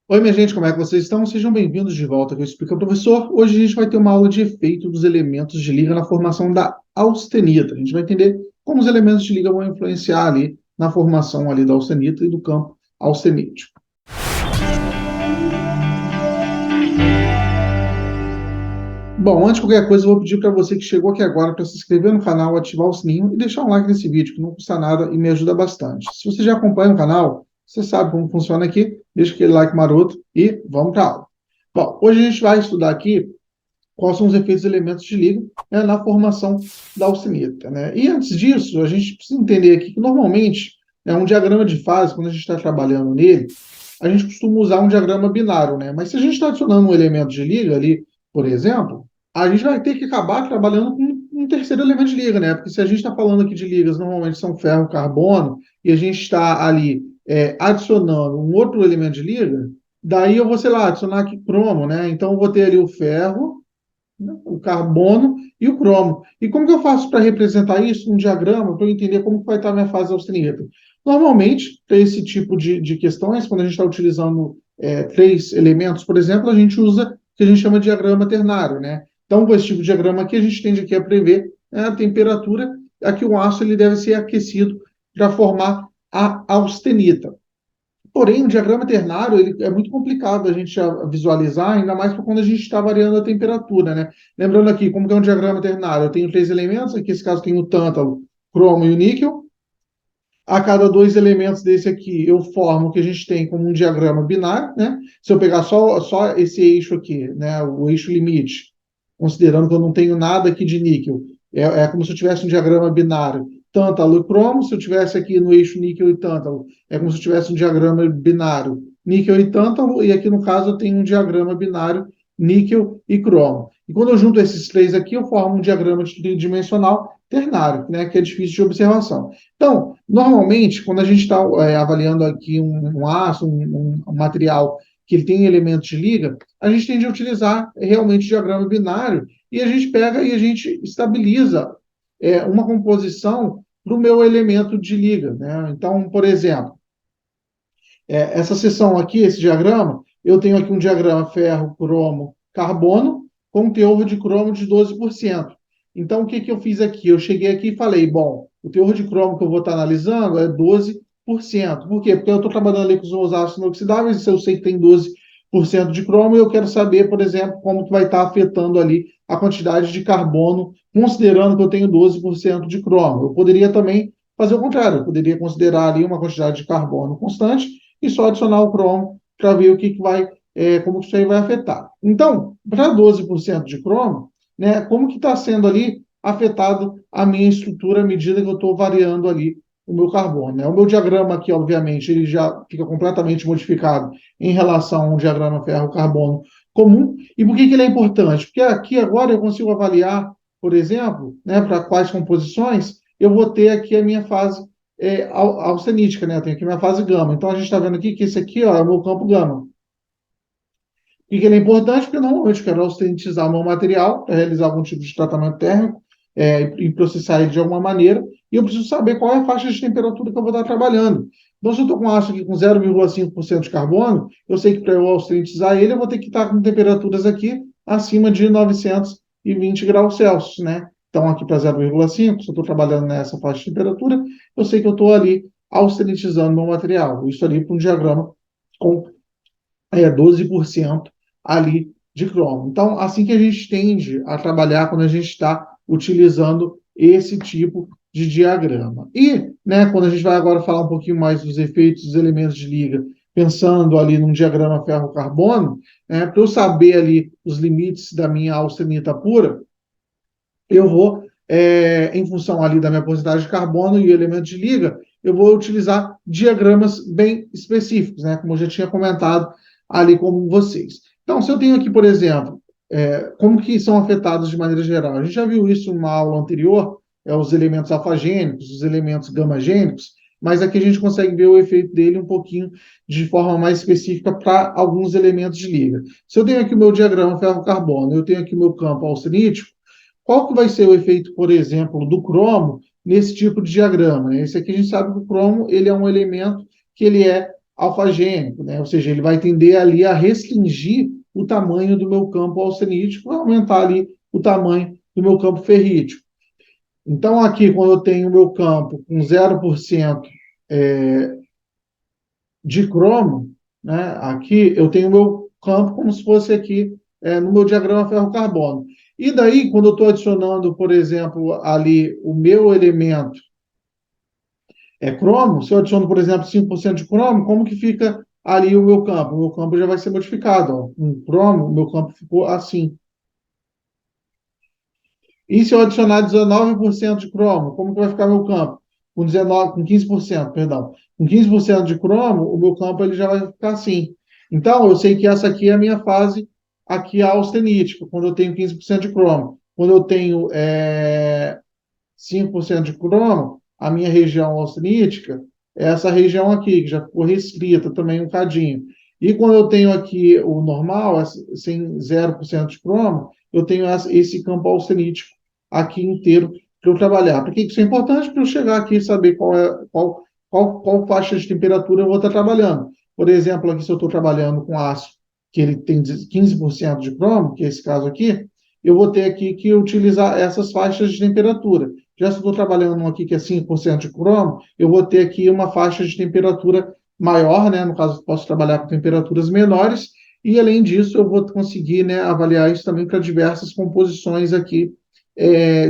Oi, minha gente, como é que vocês estão? Sejam bem-vindos de volta aqui ao Explica Professor. Hoje a gente vai ter uma aula de efeito dos elementos de liga na formação da austenita. A gente vai entender como os elementos de liga vão influenciar ali na formação ali da austenita e do campo austenítico. Bom, antes de qualquer coisa, eu vou pedir para você que chegou aqui agora para se inscrever no canal, ativar o sininho e deixar um like nesse vídeo, que não custa nada e me ajuda bastante. Se você já acompanha o canal, você sabe como funciona aqui, deixa aquele like maroto e vamos para a aula. Bom, hoje a gente vai estudar aqui quais são os efeitos dos elementos de liga, né, na formação da austenita, né? E antes disso, a gente precisa entender aqui que normalmente um diagrama de fase, quando a gente está trabalhando nele, a gente costuma usar um diagrama binário, né? Mas se a gente está adicionando um elemento de liga ali, por exemplo, a gente vai ter que acabar trabalhando com um terceiro elemento de liga, né? Porque se a gente está falando aqui de ligas, normalmente são ferro, carbono, e a gente está ali adicionando um outro elemento de liga, daí eu vou, sei lá, adicionar aqui cromo, né? Então eu vou ter ali o ferro, né, o carbono e o cromo. E como que eu faço para representar isso num diagrama, para eu entender como que vai estar a minha fase austenita? Normalmente, para esse tipo de questões, quando a gente está utilizando três elementos, por exemplo, a gente usa o que a gente chama de diagrama ternário, né? Então, com esse tipo de diagrama aqui, a gente tende aqui a prever, né, a temperatura a que o aço ele deve ser aquecido para formar a austenita. Porém, o diagrama ternário ele é muito complicado a gente visualizar, ainda mais para quando a gente está variando a temperatura, né? Lembrando aqui, como que é um diagrama ternário? Eu tenho três elementos, aqui nesse caso tem o tântalo, cromo e o níquel. A cada dois elementos desse aqui, eu formo o que a gente tem como um diagrama binário, né? Se eu pegar só esse eixo aqui, né, o eixo limite, considerando que eu não tenho nada aqui de níquel, é como se eu tivesse um diagrama binário, tântalo e cromo. Se eu tivesse aqui no eixo níquel e tântalo, é como se eu tivesse um diagrama binário, níquel e tântalo, e aqui no caso eu tenho um diagrama binário, níquel e cromo. E quando eu junto esses três aqui, eu formo um diagrama tridimensional ternário, né, que é difícil de observação. Então, normalmente, quando a gente está avaliando aqui um aço, um material que ele tem elementos de liga, a gente tende a utilizar realmente o diagrama binário e a gente pega e a gente estabiliza uma composição para o meu elemento de liga, né? Então, por exemplo, essa seção aqui, esse diagrama, eu tenho aqui um diagrama ferro, cromo, carbono, com teor de cromo de 12%. Então, o que que eu fiz aqui? Eu cheguei aqui e falei, bom, o teor de cromo que eu vou estar analisando é 12%. Por quê? Porque eu estou trabalhando ali com os meus ácidos inoxidáveis, se eu sei que tem 12% de cromo, eu quero saber, por exemplo, como que vai estar afetando ali a quantidade de carbono, considerando que eu tenho 12% de cromo. Eu poderia também fazer o contrário, eu poderia considerar ali uma quantidade de carbono constante e só adicionar o cromo para ver o que, que vai, como que isso aí vai afetar. Então, para 12% de cromo, né, como que está sendo ali afetado a minha estrutura à medida que eu estou variando ali o meu carbono, né? O meu diagrama aqui, obviamente, ele já fica completamente modificado em relação a um diagrama ferro-carbono comum. E por que, que ele é importante? Porque aqui agora eu consigo avaliar, por exemplo, né, para quais composições eu vou ter aqui a minha fase austenítica, né? Eu tenho aqui minha fase gama. Então a gente está vendo aqui que esse aqui ó, é o meu campo gama. E que ele é importante porque normalmente eu quero austenitizar o meu material para realizar algum tipo de tratamento térmico e processar ele de alguma maneira. E eu preciso saber qual é a faixa de temperatura que eu vou estar trabalhando. Então, se eu estou com aço aqui com 0,5% de carbono, eu sei que para eu austenitizar ele, eu vou ter que estar com temperaturas aqui acima de 920 graus Celsius, né? Então, aqui para 0,5, se eu estou trabalhando nessa faixa de temperatura, eu sei que eu estou ali austenitizando meu material. Isso ali para um diagrama com 12% ali de cromo. Então, assim que a gente tende a trabalhar quando a gente está utilizando esse tipo de diagrama. E, né, quando a gente vai agora falar um pouquinho mais dos efeitos dos elementos de liga, pensando ali num diagrama ferro-carbono, para eu saber ali os limites da minha austenita pura, eu vou, em função ali da minha porcentagem de carbono e o elemento de liga, eu vou utilizar diagramas bem específicos, né, como eu já tinha comentado ali com vocês. Então, se eu tenho aqui, por exemplo, como que são afetados de maneira geral? A gente já viu isso numa aula anterior, os elementos alfagênicos, os elementos gamagênicos, mas aqui a gente consegue ver o efeito dele um pouquinho de forma mais específica para alguns elementos de liga. Se eu tenho aqui o meu diagrama ferro-carbono, eu tenho aqui o meu campo austenítico, qual que vai ser o efeito, por exemplo, do cromo nesse tipo de diagrama, né? Esse aqui a gente sabe que o cromo ele é um elemento que ele é alfagênico, né? Ou seja, ele vai tender ali a restringir o tamanho do meu campo austenítico, vai aumentar ali o tamanho do meu campo ferrítico. Então, aqui, quando eu tenho o meu campo com 0% de cromo, né? Aqui eu tenho o meu campo como se fosse aqui no meu diagrama ferro-carbono. E daí, quando eu estou adicionando, por exemplo, ali o meu elemento cromo, se eu adiciono, por exemplo, 5% de cromo, como que fica ali o meu campo? O meu campo já vai ser modificado. Ó. Com cromo, o meu campo ficou assim. E se eu adicionar 19% de cromo, como que vai ficar meu campo? Com 15%, perdão. Com 15% de cromo, o meu campo ele já vai ficar assim. Então, eu sei que essa aqui é a minha fase aqui austenítica, quando eu tenho 15% de cromo. Quando eu tenho 5% de cromo, a minha região austenítica é essa região aqui, que já ficou restrita também um bocadinho. E quando eu tenho aqui o normal, sem 0% de cromo, eu tenho esse campo austenítico aqui inteiro para eu trabalhar. Por que isso é importante? Para eu chegar aqui e saber qual faixa de temperatura eu vou estar trabalhando. Por exemplo, aqui se eu estou trabalhando com aço que ele tem 15% de cromo, que é esse caso aqui, eu vou ter aqui que utilizar essas faixas de temperatura. Já se eu estou trabalhando aqui que é 5% de cromo, eu vou ter aqui uma faixa de temperatura maior, né? No caso, posso trabalhar com temperaturas menores, e além disso, eu vou conseguir, né, avaliar isso também para diversas composições aqui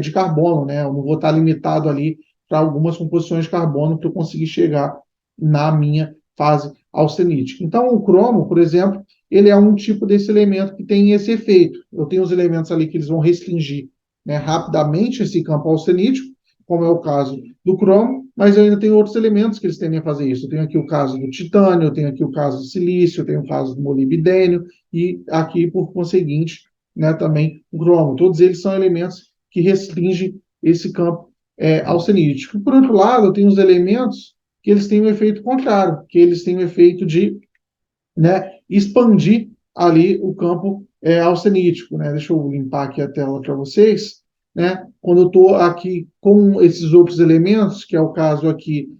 de carbono, né? Eu não vou estar limitado ali para algumas composições de carbono para eu conseguir chegar na minha fase austenítica. Então, o cromo, por exemplo, ele é um tipo desse elemento que tem esse efeito. Eu tenho os elementos ali que eles vão restringir, né, rapidamente esse campo austenítico, como é o caso do cromo, mas eu ainda tenho outros elementos que eles tendem a fazer isso. Eu tenho aqui o caso do titânio, eu tenho aqui o caso do silício, eu tenho o caso do molibdênio e aqui, por conseguinte, né, também o cromo. Todos eles são elementos que restringem esse campo austenítico. Por outro lado, eu tenho os elementos que eles têm um efeito contrário, que eles têm o efeito de, né, expandir ali o campo austenítico. Né? Deixa eu limpar aqui a tela para vocês. Né? Quando eu estou aqui com esses outros elementos, que é o caso aqui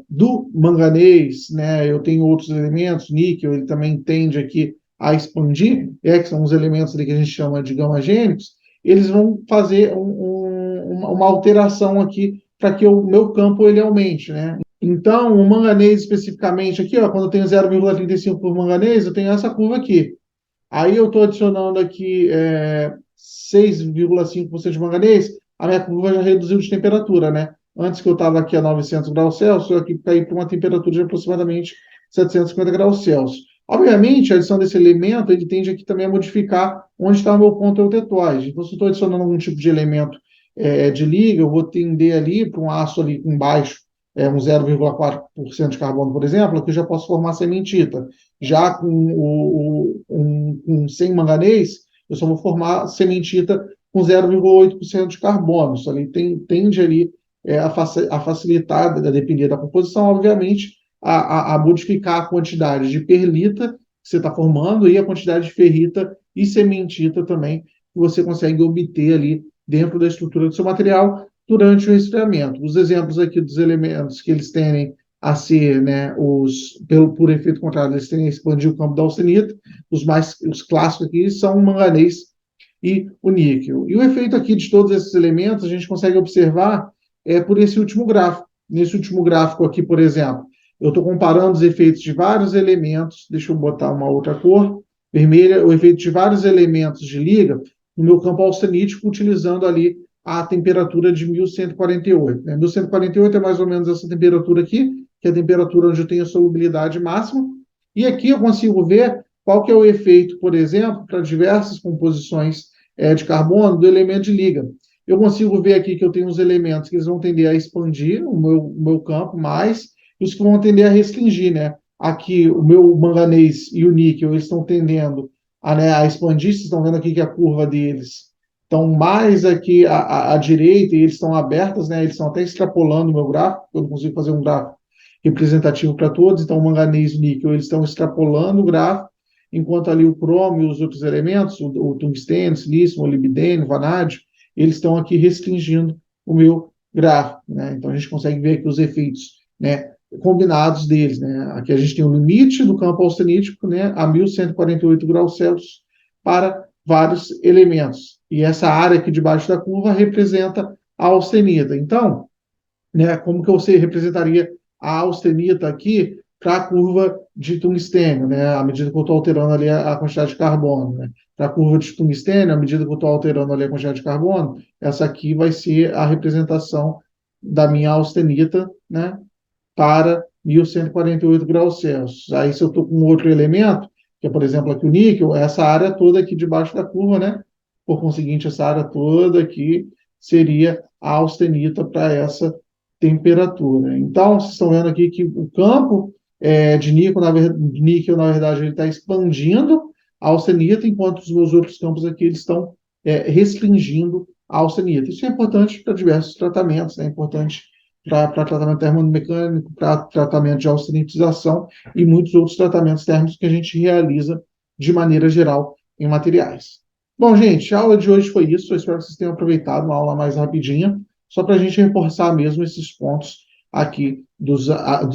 do manganês, né? Eu tenho outros elementos, níquel, ele também tende aqui a expandir, que são os elementos ali que a gente chama de gamagênicos, eles vão fazer uma alteração aqui para que o meu campo ele aumente, né? Então, o manganês especificamente aqui, ó, quando eu tenho 0,35 por manganês, eu tenho essa curva aqui. Aí eu estou adicionando aqui 6,5% de manganês, a minha curva já reduziu de temperatura, né? Antes que eu estava aqui a 900 graus Celsius, eu aqui caí para uma temperatura de aproximadamente 750 graus Celsius. Obviamente, a adição desse elemento, ele tende aqui também a modificar onde está o meu ponto eutetóide. Então, se eu estou adicionando algum tipo de elemento de liga, eu vou tender ali para um aço ali embaixo, um 0,4% de carbono, por exemplo, aqui eu já posso formar sementita. Já sem manganês, eu só vou formar sementita com 0,8% de carbono. Isso ali tende ali a facilitar, a depender da composição, obviamente, a modificar a quantidade de perlita que você está formando e a quantidade de ferrita e sementita também que você consegue obter ali dentro da estrutura do seu material durante o resfriamento. Os exemplos aqui dos elementos que eles tendem a ser, né, por efeito contrário, eles tendem a expandir o campo da austenita, os clássicos aqui são o manganês e o níquel. E o efeito aqui de todos esses elementos a gente consegue observar por esse último gráfico. Nesse último gráfico aqui, por exemplo, eu estou comparando os efeitos de vários elementos, deixa eu botar uma outra cor, vermelha, o efeito de vários elementos de liga no meu campo austenítico, utilizando ali a temperatura de 1148. Né? 1148 é mais ou menos essa temperatura aqui, que é a temperatura onde eu tenho a solubilidade máxima, e aqui eu consigo ver qual que é o efeito, por exemplo, para diversas composições de carbono do elemento de liga. Eu consigo ver aqui que eu tenho os elementos que eles vão tender a expandir o meu campo mais, e os que vão tender a restringir, né? Aqui, o meu manganês e o níquel, eles estão tendendo a expandir, vocês estão vendo aqui que a curva deles estão mais aqui à direita, e eles estão abertas, né? Eles estão até extrapolando o meu gráfico, eu não consigo fazer um gráfico representativo para todos, então o manganês e o níquel, eles estão extrapolando o gráfico, enquanto ali o cromo e os outros elementos, o tungstênio, silício, molibdênio, vanádio, eles estão aqui restringindo o meu gráfico. Né? Então, a gente consegue ver aqui os efeitos, né, combinados deles, né? Aqui a gente tem o limite do campo austenítico, né, a 1.148 graus Celsius para vários elementos. E essa área aqui debaixo da curva representa a austenita. Então, né, como que você representaria a austenita aqui para a curva de tungstênio, né, à medida que eu estou alterando ali a quantidade de carbono, né? Para a curva de tungstênio, à medida que eu estou alterando ali a quantidade de carbono, essa aqui vai ser a representação da minha austenita, né, para 1.148 graus Celsius. Aí, se eu estou com outro elemento, que é, por exemplo, aqui o níquel, essa área toda aqui debaixo da curva, né? Por conseguinte, essa área toda aqui seria a austenita para essa temperatura. Então, vocês estão vendo aqui que o campo de níquel, na verdade, ele está expandindo a austenita, enquanto os meus outros campos aqui eles estão restringindo a austenita. Isso é importante para diversos tratamentos, né? É importante para tratamento termomecânico, para tratamento de austenitização e muitos outros tratamentos térmicos que a gente realiza de maneira geral em materiais. Bom, gente, a aula de hoje foi isso. Eu espero que vocês tenham aproveitado uma aula mais rapidinha, só para a gente reforçar mesmo esses pontos aqui dos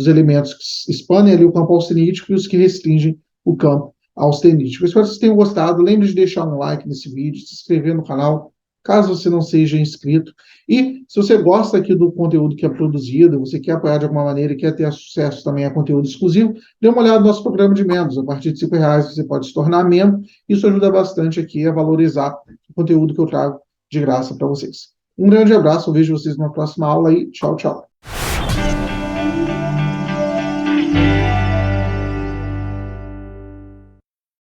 elementos que expandem ali o campo austenítico e os que restringem o campo austenítico. Eu espero que vocês tenham gostado. Lembre de deixar um like nesse vídeo, se inscrever no canal, caso você não seja inscrito. E se você gosta aqui do conteúdo que é produzido, você quer apoiar de alguma maneira e quer ter acesso também a conteúdo exclusivo, dê uma olhada no nosso programa de membros. A partir de R$ 5 você pode se tornar membro. Isso ajuda bastante aqui a valorizar o conteúdo que eu trago de graça para vocês. Um grande abraço, eu vejo vocês numa próxima aula e tchau, tchau.